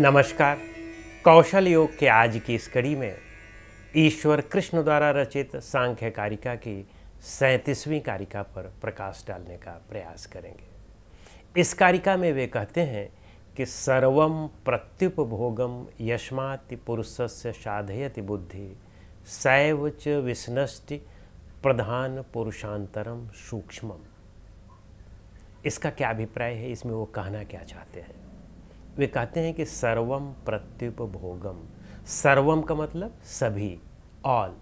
नमस्कार। कौशल योग के आज की इस कड़ी में ईश्वर कृष्ण द्वारा रचित सांख्य कारिका की 37वीं कारिका पर प्रकाश डालने का प्रयास करेंगे। इस कारिका में वे कहते हैं कि सर्वम प्रत्युपभोगम यस्मात् पुरुषस्य साधयति बुद्धि सैव च विष्णष्टि प्रधान पुरुषांतरम सूक्ष्मम। इसका क्या अभिप्राय है, इसमें वो कहना क्या चाहते हैं? वे कहते हैं कि सर्वम प्रत्युपभोगम, सर्वम का मतलब सभी, ऑल।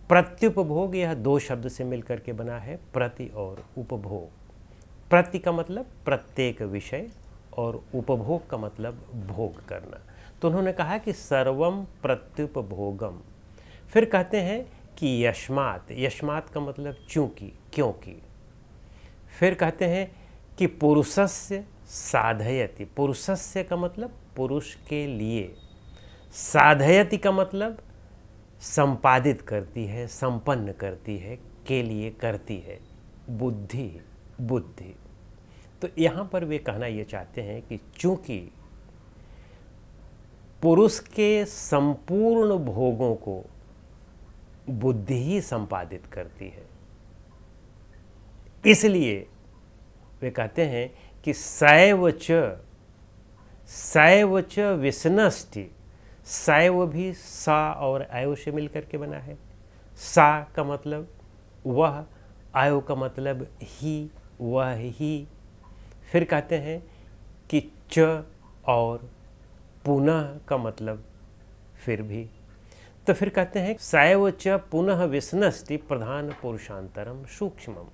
प्रत्युपभोग यह दो शब्द से मिलकर के बना है, प्रति और उपभोग। प्रति का मतलब प्रत्येक विषय और उपभोग का मतलब भोग करना। तो उन्होंने कहा कि सर्वम प्रत्युपभोगम। फिर कहते हैं कि यस्मात्, यस्मात् का मतलब चूंकि, क्योंकि। फिर कहते हैं कि पुरुषस्य साधयति, पुरुषस्य का मतलब पुरुष के लिए, साधयति का मतलब संपादित करती है, संपन्न करती है, के लिए करती है, बुद्धि, बुद्धि। तो यहाँ पर वे कहना ये चाहते हैं कि चूंकि पुरुष के संपूर्ण भोगों को बुद्धि ही संपादित करती है, इसलिए वे कहते हैं कि सैव च विष्णष्टि। सैव भी सा और आयो से मिलकर के बना है। सा का मतलब वह, आयो का मतलब ही, वह ही। फिर कहते हैं कि च और पुनः का मतलब फिर भी। तो फिर कहते हैं सैव च पुनः विष्णष्टि प्रधान पुरुषांतरम सूक्ष्मम।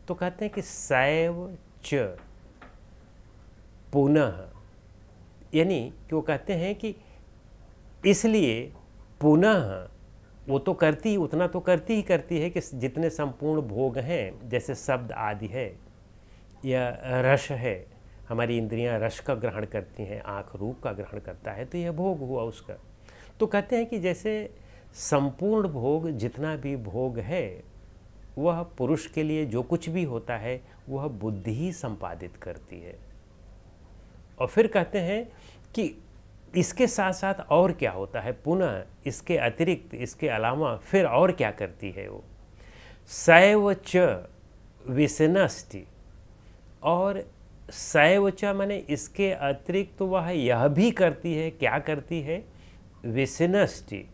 तो कहते हैं कि सैव च पुनः, यानी कि वो कहते हैं कि इसलिए पुनः वो तो करती, उतना तो करती ही करती है कि जितने संपूर्ण भोग हैं, जैसे शब्द आदि है या रस है, हमारी इंद्रियां रस का ग्रहण करती हैं, आँख रूप का ग्रहण करता है, तो यह भोग हुआ उसका। तो कहते हैं कि जैसे संपूर्ण भोग, जितना भी भोग है, वह पुरुष के लिए जो कुछ भी होता है वह बुद्धि ही संपादित करती है। और फिर कहते हैं कि इसके साथ साथ और क्या होता है, पुनः इसके अतिरिक्त, इसके अलावा फिर और क्या करती है वो। सैव च विष्णष्टि, और सैव च माने इसके अतिरिक्त तो वह यह भी करती है, क्या करती है, विष्णष्टि,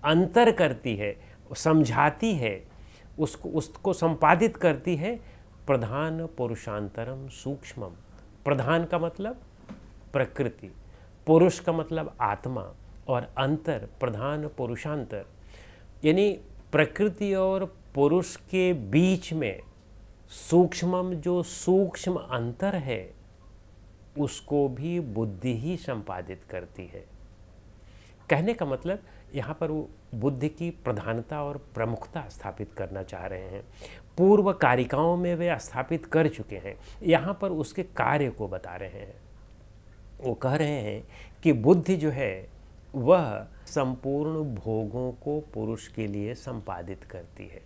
अंतर करती है, समझाती है, उसको संपादित करती है, प्रधान पुरुषांतरम सूक्ष्मम। प्रधान का मतलब प्रकृति, पुरुष का मतलब आत्मा, और अंतर, प्रधान पुरुषांतर, यानी प्रकृति और पुरुष के बीच में सूक्ष्मम, जो सूक्ष्म अंतर है, उसको भी बुद्धि ही संपादित करती है। कहने का मतलब यहाँ पर वो बुद्धि की प्रधानता और प्रमुखता स्थापित करना चाह रहे हैं। पूर्व कारिकाओं में वे स्थापित कर चुके हैं, यहाँ पर उसके कार्य को बता रहे हैं। वो कह रहे हैं कि बुद्धि जो है वह संपूर्ण भोगों को पुरुष के लिए संपादित करती है,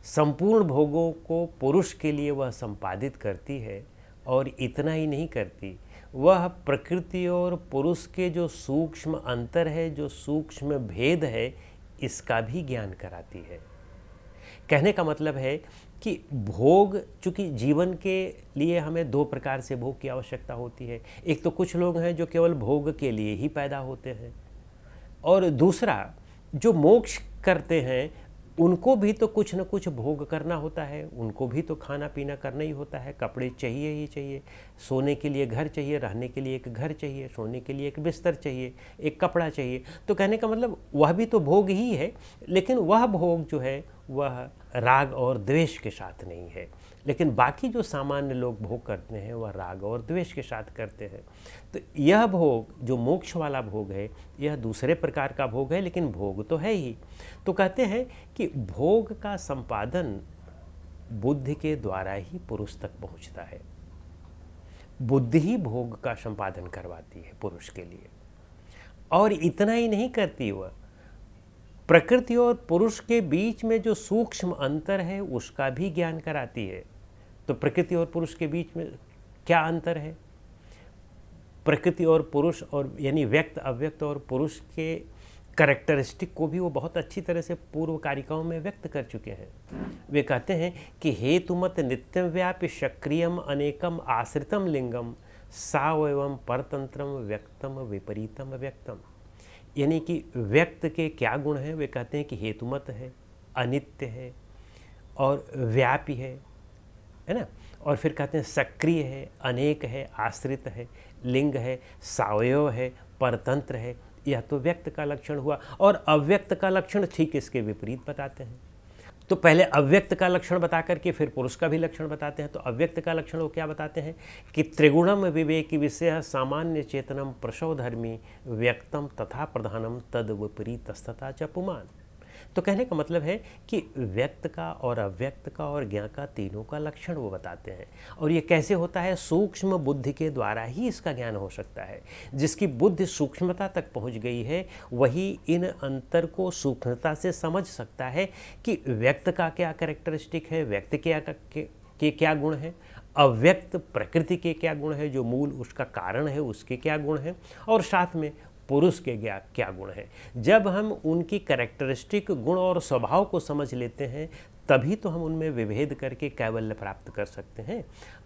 संपूर्ण भोगों को पुरुष के लिए वह संपादित करती है। और इतना ही नहीं करती, वह प्रकृति और पुरुष के जो सूक्ष्म अंतर है, जो सूक्ष्म भेद है, इसका भी ज्ञान कराती है। कहने का मतलब है कि भोग, चूँकि जीवन के लिए हमें दो प्रकार से भोग की आवश्यकता होती है। एक तो कुछ लोग हैं जो केवल भोग के लिए ही पैदा होते हैं, और दूसरा जो मोक्ष करते हैं, उनको भी तो कुछ न कुछ भोग करना होता है, उनको भी तो खाना पीना करना ही होता है, कपड़े चाहिए ही चाहिए, सोने के लिए घर चाहिए, रहने के लिए एक घर चाहिए, सोने के लिए एक बिस्तर चाहिए, एक कपड़ा चाहिए। तो कहने का मतलब वह भी तो भोग ही है, लेकिन वह भोग जो है वह राग और द्वेष के साथ नहीं है। लेकिन बाकी जो सामान्य लोग भोग करते हैं वह राग और द्वेष के साथ करते हैं। तो यह भोग जो मोक्ष वाला भोग है, यह दूसरे प्रकार का भोग है, लेकिन भोग तो है ही। तो कहते हैं कि भोग का संपादन बुद्धि के द्वारा ही पुरुष तक पहुंचता है। बुद्धि ही भोग का संपादन करवाती है पुरुष के लिए। और इतना ही नहीं करती, वह प्रकृति और पुरुष के बीच में जो सूक्ष्म अंतर है उसका भी ज्ञान कराती है। तो प्रकृति और पुरुष के बीच में क्या अंतर है? प्रकृति और पुरुष और यानी व्यक्त अव्यक्त और पुरुष के कैरेक्टरिस्टिक को भी वो बहुत अच्छी तरह से पूर्व कारिकाओं में व्यक्त कर चुके हैं। वे कहते हैं कि हेतुमत नित्यम व्यापी सक्रियम अनेकम आश्रितम लिंगम सावयवम परतंत्रम व्यक्तम विपरीतम व्यक्तम। यानी कि व्यक्त के क्या गुण हैं? वे कहते हैं कि हेतुमत है, अनित्य है और व्यापी है ना। और फिर कहते हैं सक्रिय है, अनेक है, आश्रित है, लिंग है, सावयव है, परतंत्र है। यह तो व्यक्त का लक्षण हुआ। और अव्यक्त का लक्षण ठीक इसके विपरीत बताते हैं। तो पहले अव्यक्त का लक्षण बता करके फिर पुरुष का भी लक्षण बताते हैं। तो अव्यक्त का लक्षण वो क्या बताते हैं कि त्रिगुणम विवेकी विषय सामान्य चेतनम प्रसवधर्मी व्यक्तम तथा प्रधानम तद विपरीतस्तथा च पुमान। तो कहने का मतलब है कि व्यक्त का और अव्यक्त का और ज्ञा का तीनों का लक्षण वो बताते हैं। और ये कैसे होता है? सूक्ष्म बुद्धि के द्वारा ही इसका ज्ञान हो सकता है। जिसकी बुद्धि सूक्ष्मता तक पहुंच गई है वही इन अंतर को सूक्ष्मता से समझ सकता है कि व्यक्त का क्या कैरेक्टरिस्टिक है, व्यक्त के क्या गुण हैं, अव्यक्त प्रकृति के क्या गुण है, जो मूल उसका कारण है उसके क्या गुण हैं, और साथ में पुरुष के क्या गुण हैं। जब हम उनकी कैरेक्टरिस्टिक गुण और स्वभाव को समझ लेते हैं तभी तो हम उनमें विभेद करके कैवल्य प्राप्त कर सकते हैं।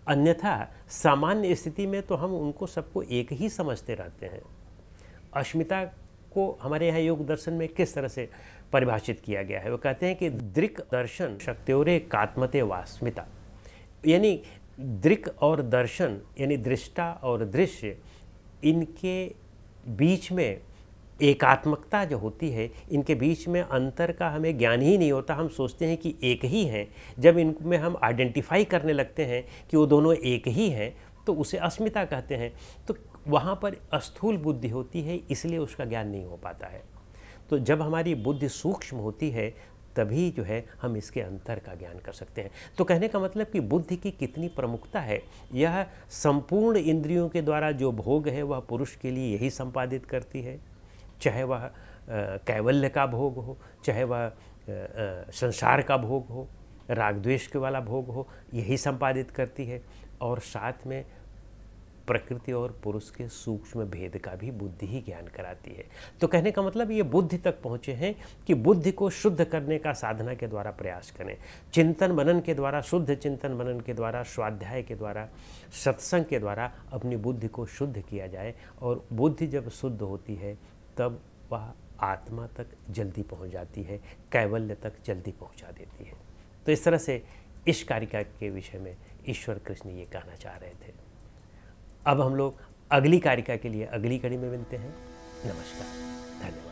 अन्यथा सामान्य स्थिति में तो हम उनको सबको एक ही समझते रहते हैं। अस्मिता को हमारे यहाँ योग दर्शन में किस तरह से परिभाषित किया गया है? वो कहते हैं कि दृक् दर्शन शक्त्योरे कात्मते वास्मिता। यानी दृक् और दर्शन यानी दृष्टा और दृश्य, इनके बीच में एकात्मकता जो होती है, इनके बीच में अंतर का हमें ज्ञान ही नहीं होता। हम सोचते हैं कि एक ही हैं। जब इनमें हम आइडेंटिफाई करने लगते हैं कि वो दोनों एक ही हैं तो उसे अस्मिता कहते हैं। तो वहाँ पर स्थूल बुद्धि होती है, इसलिए उसका ज्ञान नहीं हो पाता है। तो जब हमारी बुद्धि सूक्ष्म होती है तभी जो है हम इसके अंतर का ज्ञान कर सकते हैं। तो कहने का मतलब कि बुद्धि की कितनी प्रमुखता है। यह संपूर्ण इंद्रियों के द्वारा जो भोग है वह पुरुष के लिए यही संपादित करती है, चाहे वह कैवल्य का भोग हो, चाहे वह संसार का भोग हो, राग द्वेष के वाला भोग हो, यही संपादित करती है। और साथ में प्रकृति और पुरुष के सूक्ष्म भेद का भी बुद्धि ही ज्ञान कराती है। तो कहने का मतलब ये बुद्धि तक पहुँचे हैं कि बुद्धि को शुद्ध करने का साधना के द्वारा प्रयास करें, चिंतन मनन के द्वारा, शुद्ध चिंतन मनन के द्वारा, स्वाध्याय के द्वारा, सत्संग के द्वारा अपनी बुद्धि को शुद्ध किया जाए। और बुद्धि जब शुद्ध होती है तब वह आत्मा तक जल्दी पहुँच जाती है, कैवल्य तक जल्दी पहुँचा देती है। तो इस तरह से इस कारिका के विषय में ईश्वर कृष्ण ये कहना चाह रहे थे। अब हम लोग अगली कारिका के लिए अगली कड़ी में मिलते हैं। नमस्कार, धन्यवाद।